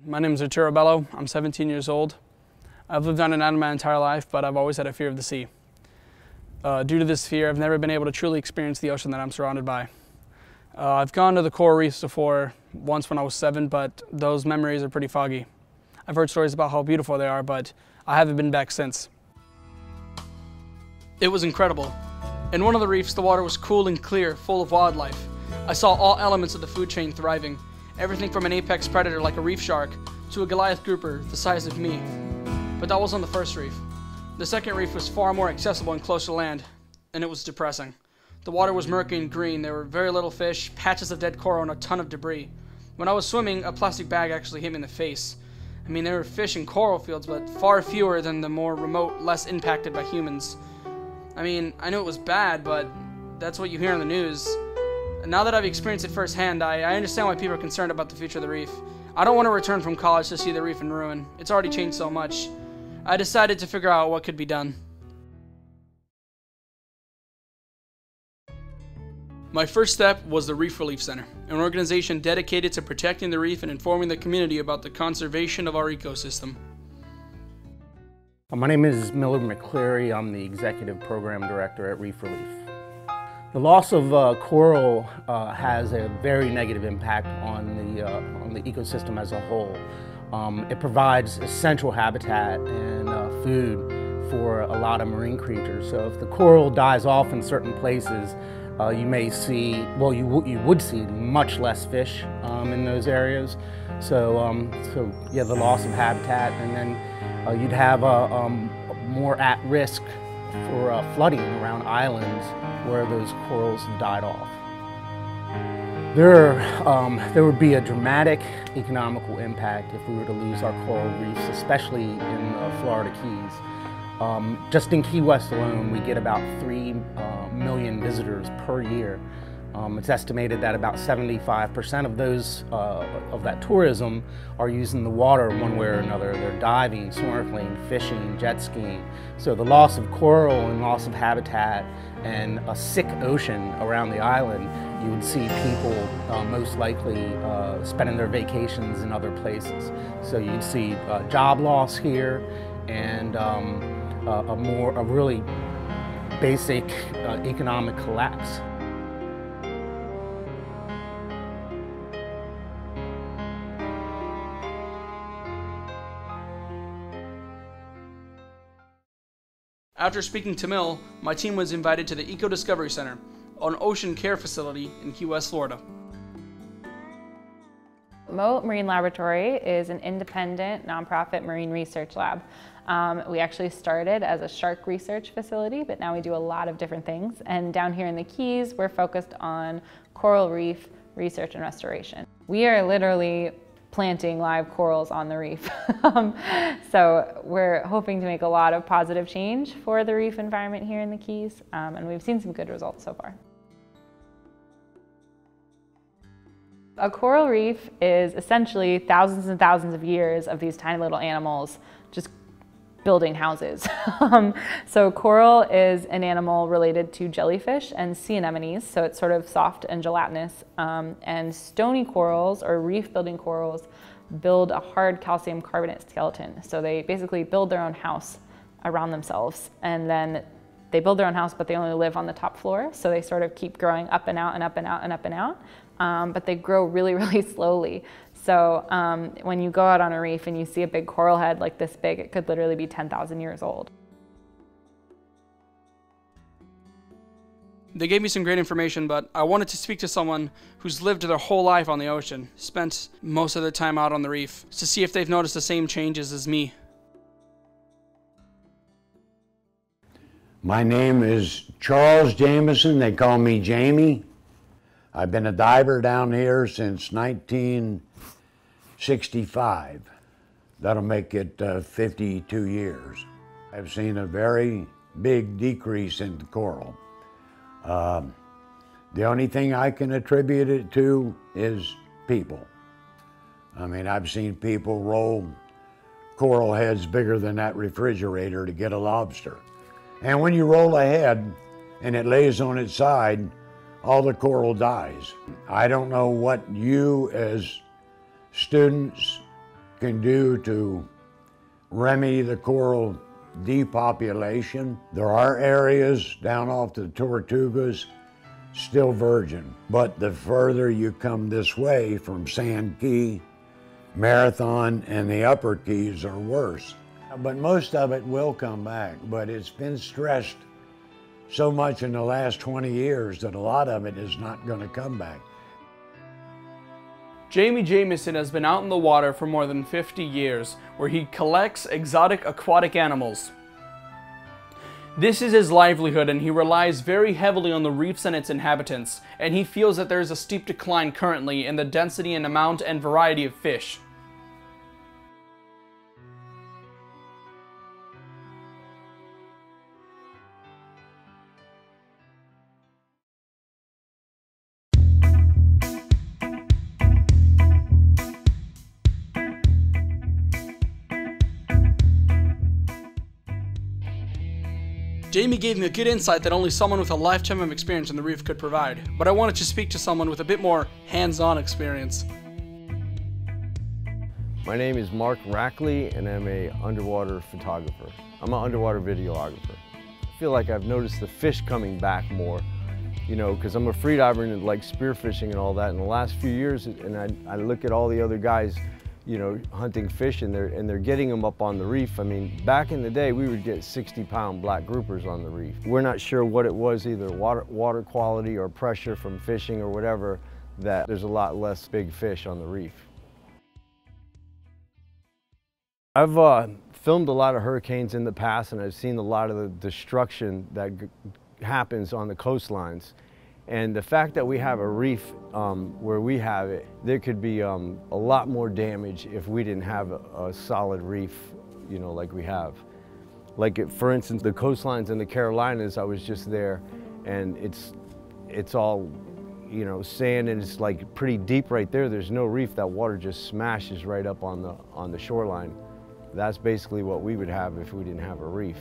My name is Arturo Bello. I'm 17 years old. I've lived on an island my entire life, but I've always had a fear of the sea. Due to this fear, I've never been able to truly experience the ocean that I'm surrounded by. I've gone to the coral reefs before, once when I was 7, but those memories are pretty foggy. I've heard stories about how beautiful they are, but I haven't been back since. It was incredible. In one of the reefs, the water was cool and clear, full of wildlife. I saw all elements of the food chain thriving. Everything from an apex predator like a reef shark to a Goliath grouper the size of me. But that was on the first reef. The second reef was far more accessible and closer to land, and it was depressing. The water was murky and green. There were very little fish, patches of dead coral, and a ton of debris. When I was swimming, a plastic bag actually hit me in the face. I mean, there were fish in coral fields, but far fewer than the more remote, less impacted by humans. I mean, I knew it was bad, but that's what you hear on the news. And now that I've experienced it firsthand, I understand why people are concerned about the future of the reef. I don't want to return from college to see the reef in ruin. It's already changed so much. I decided to figure out what could be done. My first step was the Reef Relief Center, an organization dedicated to protecting the reef and informing the community about the conservation of our ecosystem. My name is Miller McCleary. I'm the Executive Program Director at Reef Relief. The loss of coral has a very negative impact on the ecosystem as a whole. It provides essential habitat and food for a lot of marine creatures. So if the coral dies off in certain places, you may see, well, you would see much less fish in those areas. So yeah, the loss of habitat, and then you'd have more at risk for flooding around islands where those corals have died off. There would be a dramatic economical impact if we were to lose our coral reefs, especially in the Florida Keys. Just in Key West alone, we get about 3 million visitors per year. It's estimated that about 75% of those of that tourism are using the water one way or another. They're diving, snorkeling, fishing, jet skiing. So the loss of coral and loss of habitat and a sick ocean around the island, you would see people most likely spending their vacations in other places. So you'd see job loss here and a really basic economic collapse. After speaking to Mill, my team was invited to the Eco Discovery Center, an ocean care facility in Key West, Florida. Mote Marine Laboratory is an independent, nonprofit marine research lab. We actually started as a shark research facility, but now we do a lot of different things. And down here in the Keys, we're focused on coral reef research and restoration. We are literally planting live corals on the reef. So we're hoping to make a lot of positive change for the reef environment here in the Keys, and we've seen some good results so far. A coral reef is essentially thousands and thousands of years of these tiny little animals just building houses. So coral is an animal related to jellyfish and sea anemones, so it's sort of soft and gelatinous. And stony corals, or reef-building corals, build a hard calcium carbonate skeleton. So they basically build their own house around themselves, and then they build their own house, but they only live on the top floor, so they sort of keep growing up and out and up and out and up and out. But they grow really, really slowly. So when you go out on a reef and you see a big coral head like this big, it could literally be 10,000 years old. They gave me some great information, but I wanted to speak to someone who's lived their whole life on the ocean, spent most of their time out on the reef, to see if they've noticed the same changes as me. My name is Charles Jamison. They call me Jamie. I've been a diver down here since 1965. That'll make it 52 years. I've seen a very big decrease in the coral. The only thing I can attribute it to is people. I mean, I've seen people roll coral heads bigger than that refrigerator to get a lobster. And when you roll a head and it lays on its side, all the coral dies. I don't know what you as students can do to remedy the coral depopulation. There are areas down off the Tortugas still virgin, but the further you come this way from Sand Key, Marathon, and the upper keys are worse. But most of it will come back, but it's been stressed so much in the last 20 years that a lot of it is not going to come back. Jamison has been out in the water for more than 50 years, where he collects exotic aquatic animals. This is his livelihood, and he relies very heavily on the reefs and its inhabitants, and he feels that there is a steep decline currently in the density and amount and variety of fish. Jamie gave me a good insight that only someone with a lifetime of experience in the reef could provide, but I wanted to speak to someone with a bit more hands-on experience. My name is Mark Rackley, and I'm an underwater photographer. I'm an underwater videographer. I feel like I've noticed the fish coming back more, you know, because I'm a freediver and like spearfishing and all that in the last few years, and I look at all the other guys, you know, hunting fish, and they're getting them up on the reef. I mean, back in the day, we would get 60-pound black groupers on the reef. We're not sure what it was, either water quality or pressure from fishing or whatever, that there's a lot less big fish on the reef. I've filmed a lot of hurricanes in the past, and I've seen a lot of the destruction that happens on the coastlines. And the fact that we have a reef where we have it, there could be a lot more damage if we didn't have a solid reef, you know, like we have. Like, for instance, the coastlines in the Carolinas, I was just there, and it's all, you know, sand, and it's like pretty deep right there. There's no reef. That water just smashes right up on the shoreline. That's basically what we would have if we didn't have a reef.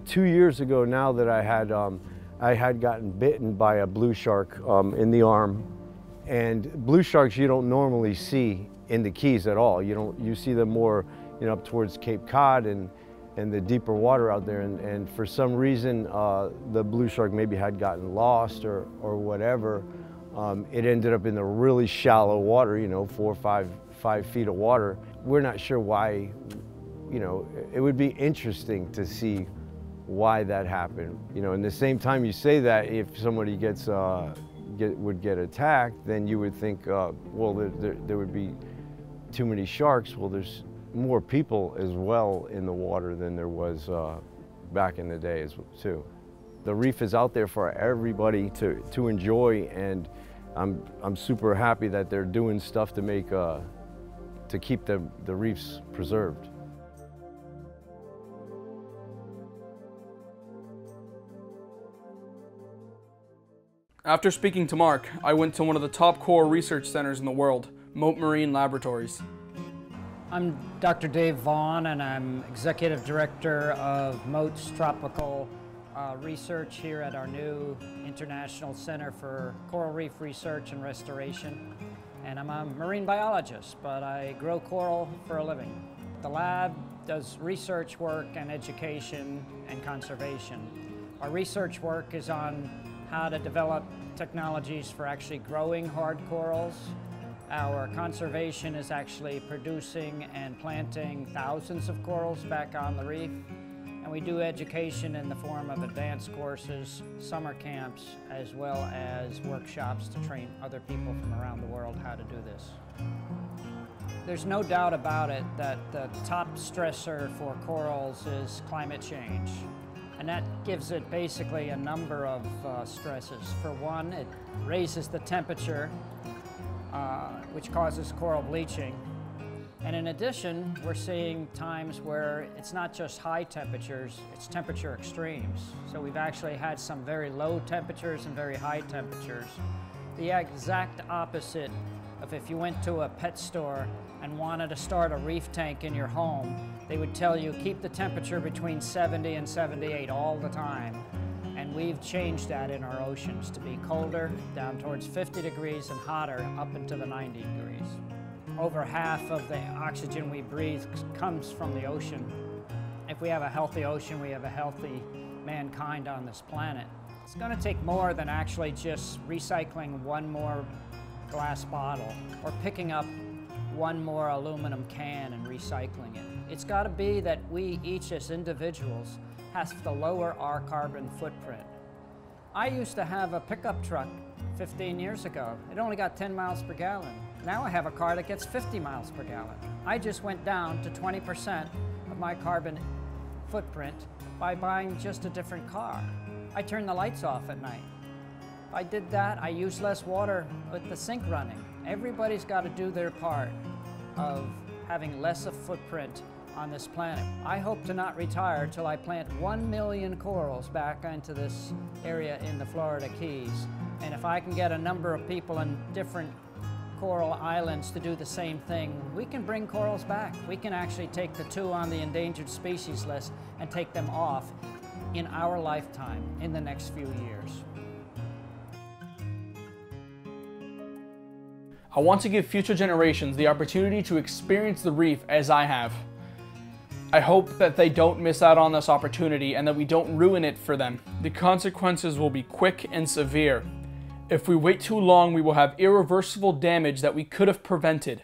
Two years ago now that I had gotten bitten by a blue shark in the arm. And blue sharks you don't normally see in the Keys at all. You see them more, you know, up towards Cape Cod and the deeper water out there. And for some reason, the blue shark maybe had gotten lost or whatever. It ended up in the really shallow water, you know, 4 or 5 feet of water. We're not sure why. You know, it would be interesting to see why that happened. You know, and the same time you say that, if somebody would get attacked, then you would think, well, there would be too many sharks. Well, there's more people as well in the water than there was back in the day too. The reef is out there for everybody to enjoy, and I'm super happy that they're doing stuff to make to keep the reefs preserved. After speaking to Mark, I went to one of the top coral research centers in the world, Mote Marine Laboratories. I'm Dr. Dave Vaughn, and I'm Executive Director of Mote's Tropical Research here at our new International Center for Coral Reef Research and Restoration. And I'm a marine biologist, but I grow coral for a living. The lab does research work and education and conservation. Our research work is on how to develop technologies for actually growing hard corals. Our conservation is actually producing and planting thousands of corals back on the reef. And we do education in the form of advanced courses, summer camps, as well as workshops to train other people from around the world how to do this. There's no doubt about it that the top stressor for corals is climate change. And that gives it basically a number of stresses. For one, it raises the temperature, which causes coral bleaching. And in addition, we're seeing times where it's not just high temperatures, it's temperature extremes. So we've actually had some very low temperatures and very high temperatures. The exact opposite of if you went to a pet store and wanted to start a reef tank in your home, they would tell you keep the temperature between 70 and 78 all the time. And we've changed that in our oceans to be colder, down towards 50 degrees, and hotter, up into the 90 degrees. Over half of the oxygen we breathe comes from the ocean. If we have a healthy ocean, we have a healthy mankind on this planet. It's going to take more than actually just recycling one more glass bottle or picking up one more aluminum can and recycling it. It's got to be that we each as individuals have to lower our carbon footprint. I used to have a pickup truck 15 years ago. It only got 10 miles per gallon. Now I have a car that gets 50 miles per gallon. I just went down to 20% of my carbon footprint by buying just a different car. I turn the lights off at night. If I did that, I use less water with the sink running. Everybody's got to do their part of having less of footprint on this planet. I hope to not retire till I plant 1 million corals back into this area in the Florida Keys. And if I can get a number of people in different coral islands to do the same thing, we can bring corals back. We can actually take the 2 on the endangered species list and take them off in our lifetime in the next few years. I want to give future generations the opportunity to experience the reef as I have. I hope that they don't miss out on this opportunity and that we don't ruin it for them. The consequences will be quick and severe. If we wait too long, we will have irreversible damage that we could have prevented.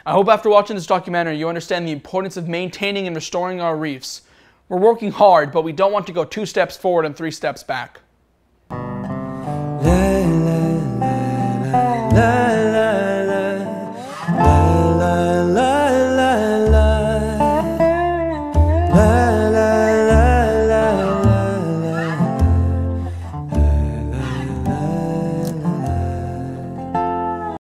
I hope after watching this documentary you understand the importance of maintaining and restoring our reefs. We're working hard, but we don't want to go 2 steps forward and 3 steps back.